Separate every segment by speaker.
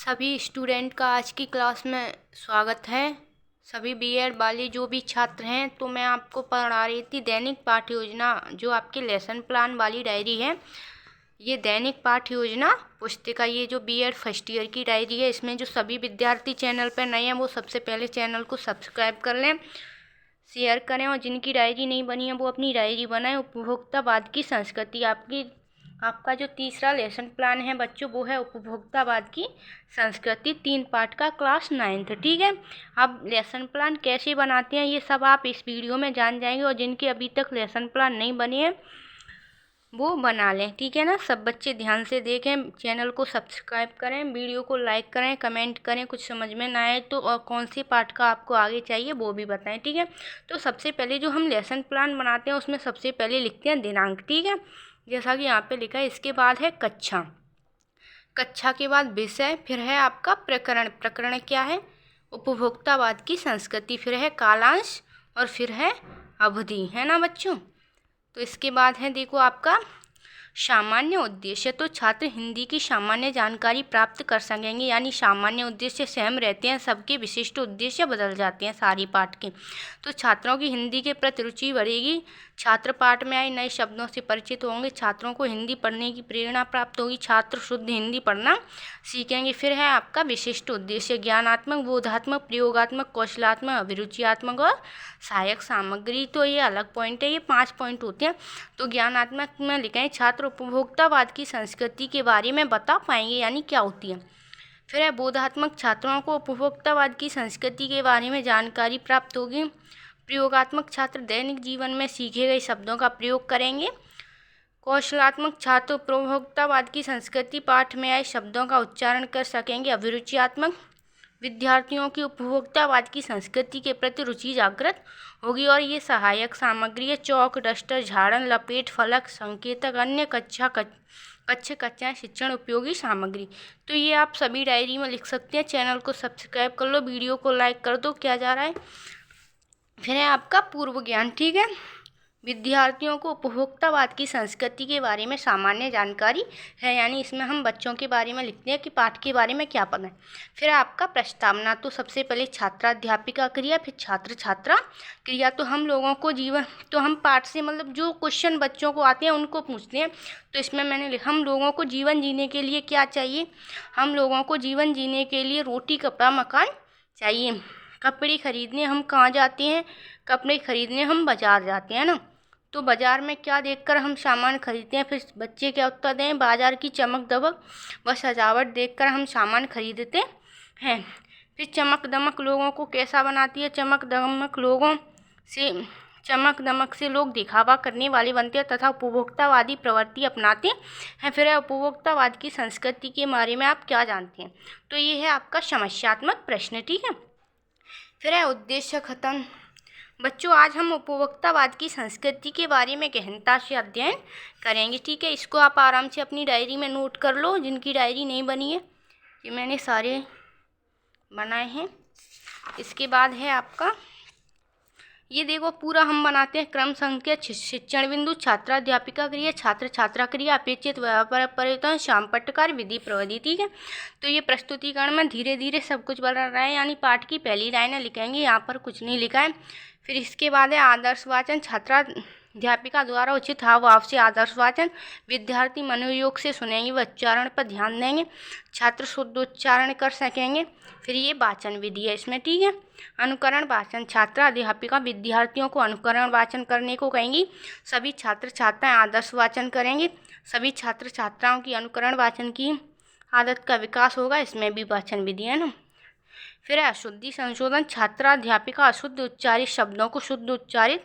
Speaker 1: सभी स्टूडेंट का आज की क्लास में स्वागत है। सभी बीएड वाले जो भी छात्र हैं, तो मैं आपको पढ़ा रही थी दैनिक पाठ्य योजना, जो आपके लेसन प्लान वाली डायरी है। ये दैनिक पाठ्य योजना पुस्तिका, ये जो बीएड फर्स्ट ईयर की डायरी है, इसमें जो सभी विद्यार्थी चैनल पर नए हैं वो सबसे पहले चैनल को सब्सक्राइब कर लें, शेयर करें, और जिनकी डायरी नहीं बनी है वो अपनी डायरी बनाएं। उपभोक्तावाद की संस्कृति, आपका जो तीसरा लेसन प्लान है बच्चों, वो है उपभोक्तावाद की संस्कृति, 3 पार्ट का, क्लास 9th। ठीक है, अब लेसन प्लान कैसे बनाते हैं ये सब आप इस वीडियो में जान जाएंगे, और जिनके अभी तक लेसन प्लान नहीं बने हैं वो बना लें। ठीक है ना, सब बच्चे ध्यान से देखें, चैनल को सब्सक्राइब करें, वीडियो को लाइक करें, कमेंट करें, कुछ समझ में ना आए तो और कौन सी पार्ट का आपको आगे चाहिए वो भी बताएं। ठीक है, तो सबसे पहले जो हम लेसन प्लान बनाते हैं उसमें सबसे पहले लिखते हैं दिनांक। ठीक है, जैसा कि यहाँ पे लिखा है। इसके बाद है कक्षा, कक्षा के बाद विषय, फिर है आपका प्रकरण, प्रकरण क्या है, उपभोक्तावाद की संस्कृति, फिर है कालांश, और फिर है अवधि, है ना बच्चों। तो इसके बाद है देखो आपका सामान्य उद्देश्य। तो छात्र हिंदी की सामान्य जानकारी प्राप्त कर सकेंगे, यानी सामान्य उद्देश्य सेम रहते हैं, सबके विशिष्ट उद्देश्य बदल जाते हैं सारी पाठ के। तो छात्रों की हिंदी के प्रति रुचि बढ़ेगी, छात्र पाठ में आए नए शब्दों से परिचित होंगे, छात्रों को हिंदी पढ़ने की प्रेरणा प्राप्त होगी, छात्र शुद्ध हिंदी पढ़ना सीखेंगे। फिर है आपका विशिष्ट उद्देश्य, ज्ञानात्मक, बोधात्मक, प्रयोगात्मक, कौशलात्मक, अभिरुचियात्मक और सहायक सामग्री। तो ये अलग पॉइंट है, ये 5 पॉइंट होते हैं। तो ज्ञानात्मक में लिखें, छात्र उपभोक्तावाद की संस्कृति के बारे में बता पाएंगे, यानी क्या होती है। फिर है बोधात्मक, छात्रों को उपभोक्तावाद की संस्कृति के बारे में जानकारी प्राप्त होगी। प्रयोगात्मक, छात्र दैनिक जीवन में सीखे गए शब्दों का प्रयोग करेंगे। कौशलात्मक, छात्र उपभोक्तावाद की संस्कृति पाठ में आए शब्दों का उच्चारण कर सकेंगे। अभिरुचियात्मक, विद्यार्थियों की उपभोक्तावाद की संस्कृति के प्रति रुचि जागृत होगी। और ये सहायक सामग्री है, चौक, डस्टर, झाड़न, लपेट, फलक, संकेतक, अन्य कक्षाएं, शिक्षण उपयोगी सामग्री। तो ये आप सभी डायरी में लिख सकते हैं। चैनल को सब्सक्राइब कर लो, वीडियो को लाइक कर दो। क्या जा रहा है, फिर है आपका पूर्व ज्ञान। ठीक है, विद्यार्थियों को उपभोक्तावाद की संस्कृति के बारे में सामान्य जानकारी है, यानी इसमें हम बच्चों के बारे में लिखते हैं कि पाठ के बारे में क्या पता है। फिर आपका प्रस्तावना, तो सबसे पहले छात्राध्यापिका क्रिया, फिर छात्र छात्रा क्रिया। तो हम लोगों को जीवन, तो हम पाठ से मतलब जो क्वेश्चन बच्चों को आते हैं उनको पूछते हैं। तो इसमें मैंने लिखा, हम लोगों को जीवन जीने के लिए क्या चाहिए, हम लोगों को जीवन जीने के लिए रोटी, कपड़ा, मकान चाहिए। कपड़े खरीदने हम कहाँ जाते हैं, कपड़े खरीदने हम बाज़ार जाते हैं ना। तो बाज़ार में क्या देखकर हम सामान खरीदते हैं। फिर बच्चे क्या उत्तर दें, बाज़ार की चमक दमक व सजावट देखकर हम सामान खरीदते हैं। फिर चमक दमक लोगों को कैसा बनाती है, चमक दमक से लोग दिखावा करने वाले बनते हैं तथा उपभोक्तावादी प्रवृत्ति अपनाते हैं। फिर है उपभोक्तावाद की संस्कृति के बारे में आप क्या जानते हैं। तो ये है आपका समस्यात्मक प्रश्न। ठीक है, फिर है उद्देश्य खत्म। बच्चों, आज हम उपभोक्तावाद की संस्कृति के बारे में गहनता से अध्ययन करेंगे। ठीक है, इसको आप आराम से अपनी डायरी में नोट कर लो, जिनकी डायरी नहीं बनी है, ये मैंने सारे बनाए हैं। इसके बाद है आपका, ये देखो पूरा हम बनाते हैं क्रम संख्या, शिक्षण बिंदु, छात्राध्यापिका क्रिया, छात्र छात्रा क्रिया, अपेक्षित परिवर्तन, शामपट्टकार, विधि प्रविधि। ठीक है, तो ये प्रस्तुतिकरण में धीरे धीरे सब कुछ बना रहा है, यानी पाठ की पहली लाइनें लिखेंगे, यहाँ पर कुछ नहीं लिखा है। फिर इसके बाद है आदर्श वाचन, छात्राध्यापिका द्वारा उचित हाव भाव से आदर्श वाचन, विद्यार्थी मनोयोग से सुनेंगे व उच्चारण पर ध्यान देंगे, छात्र शुद्ध उच्चारण कर सकेंगे। फिर ये वाचन विधि है इसमें। ठीक है, अनुकरण वाचन, छात्राध्यापिका विद्यार्थियों को अनुकरण वाचन करने को कहेंगी, सभी छात्र छात्राएं आदर्श वाचन करेंगे, सभी छात्र छात्राओं की अनुकरण वाचन की आदत का विकास होगा, इसमें भी वाचन विधि है ना। फिर है अशुद्धि संशोधन, छात्राध्यापिका अशुद्ध उच्चारित शब्दों को शुद्ध उच्चारित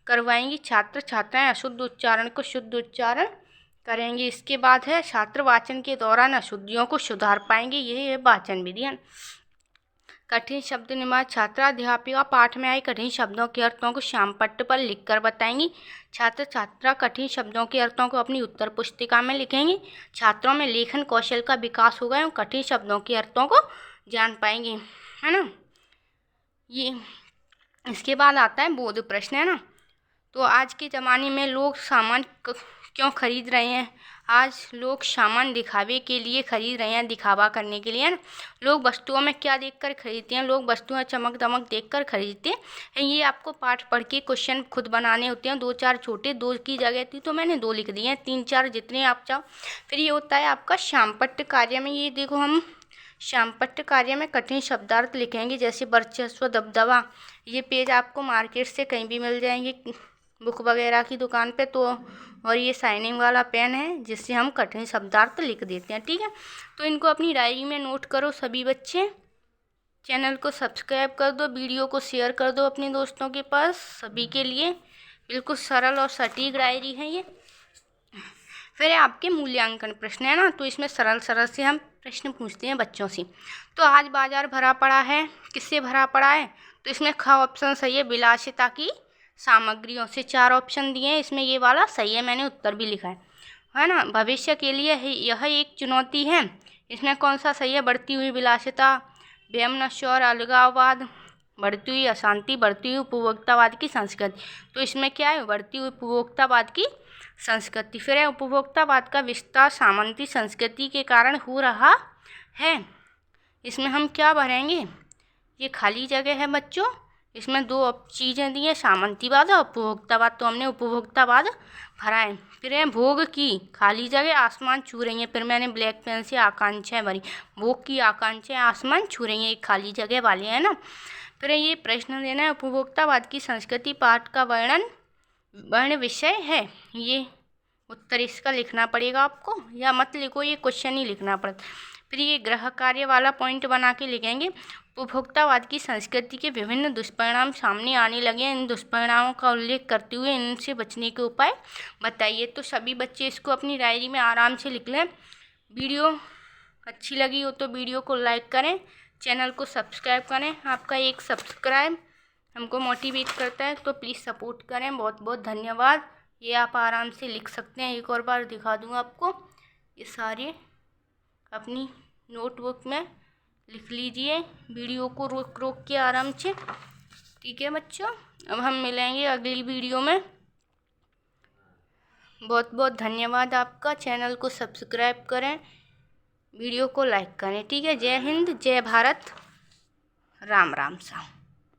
Speaker 1: करवाएंगी, छात्र छात्राएं अशुद्ध उच्चारण को शुद्ध उच्चारण करेंगे। इसके बाद है छात्र वाचन के दौरान अशुद्धियों को सुधार पाएंगे, यही है वाचन विधि है। कठिन शब्द निमाण, छात्राध्यापिका पाठ में आए कठिन शब्दों के अर्थों को श्यामपट्ट पर लिखकर बताएंगी, छात्र छात्रा कठिन शब्दों के अर्थों को अपनी उत्तर पुस्तिका में लिखेंगे, छात्रों में लेखन कौशल का विकास होगा एवं कठिन शब्दों के अर्थों को जान पाएंगे, है ना। ये इसके बाद आता है बोध प्रश्न, है ना। तो आज के ज़माने में लोग सामान क्यों खरीद रहे हैं, आज लोग सामान दिखावे के लिए खरीद रहे हैं, दिखावा करने के लिए, है ना। लोग वस्तुओं में क्या देखकर खरीदते हैं? लोग वस्तुएं चमक दमक देखकर खरीदते हैं। ये आपको पाठ पढ़ के क्वेश्चन खुद बनाने होते हैं। 2-4 छोटे, 2 की जगह थी तो मैंने 2 लिख दिए हैं, 3-4 जितने आप चाहो। फिर ये होता है आपका श्यामपट्ट कार्य में। ये देखो, हम श्यामपट्ट कार्य में कठिन शब्दार्थ लिखेंगे, जैसे वर्चस्व, दबदबा। ये पेज आपको मार्केट से कहीं भी मिल जाएंगे, बुक वगैरह की दुकान पे। तो और ये शाइनिंग वाला पेन है जिससे हम कठिन शब्दार्थ लिख देते हैं, ठीक है। तो इनको अपनी डायरी में नोट करो सभी बच्चे। चैनल को सब्सक्राइब कर दो, वीडियो को शेयर कर दो अपने दोस्तों के पास। सभी के लिए बिल्कुल सरल और सटीक डायरी है ये। फिर आपके मूल्यांकन प्रश्न है ना, तो इसमें सरल सरल से हम प्रश्न पूछते हैं बच्चों से। तो आज बाजार भरा पड़ा है, किससे भरा पड़ा है? तो इसमें ख ऑप्शन सही है, विलासिता की सामग्रियों से। 4 ऑप्शन दिए हैं, इसमें ये वाला सही है, मैंने उत्तर भी लिखा है ना। भविष्य के लिए यह एक चुनौती है, इसमें कौन सा सही है? बढ़ती हुई विलासिता, वैमनस्य और अलगाववाद, बढ़ती हुई अशांति, बढ़ती हुई उपभोक्तावाद की संस्कृति। तो इसमें क्या है? बढ़ती हुई उपभोक्तावाद की संस्कृति। फिर है उपभोक्तावाद का विस्तार सामंती संस्कृति के कारण हो रहा है। इसमें हम क्या भरेंगे? ये खाली जगह है बच्चों, इसमें 2 चीज़ें दी हैं, सामंतीवाद और उपभोक्तावाद, तो हमने उपभोक्तावाद भरा है। फिर है भोग की खाली जगह आसमान छू रही है, फिर मैंने ब्लैक पेन से आकांक्षाएं भरी। भोग की आकांक्षाएं आसमान छू रही हैं, एक खाली जगह वाले हैं ना। फिर ये प्रश्न देना है, उपभोक्तावाद की संस्कृति पाठ का वर्ण विषय है। ये उत्तर इसका लिखना पड़ेगा आपको, या मत लिखो, ये क्वेश्चन ही लिखना पड़ता। फिर ये गृह कार्य वाला पॉइंट बना के लिखेंगे, उपभोक्तावाद की संस्कृति के विभिन्न दुष्परिणाम सामने आने लगे हैं, इन दुष्परिणामों का उल्लेख करते हुए इनसे बचने के उपाय बताइए। तो सभी बच्चे इसको अपनी डायरी में आराम से लिख लें। वीडियो अच्छी लगी हो तो वीडियो को लाइक करें, चैनल को सब्सक्राइब करें। आपका एक सब्सक्राइब हमको मोटिवेट करता है, तो प्लीज़ सपोर्ट करें। बहुत बहुत धन्यवाद। ये आप आराम से लिख सकते हैं, एक और बार दिखा दूँगा आपको। ये सारे अपनी नोटबुक में लिख लीजिए, वीडियो को रोक रोक के आराम से, ठीक है बच्चों। अब हम मिलेंगे अगली वीडियो में। बहुत बहुत धन्यवाद आपका। चैनल को सब्सक्राइब करें, वीडियो को लाइक करें, ठीक है। जय हिंद, जय भारत, राम राम सा।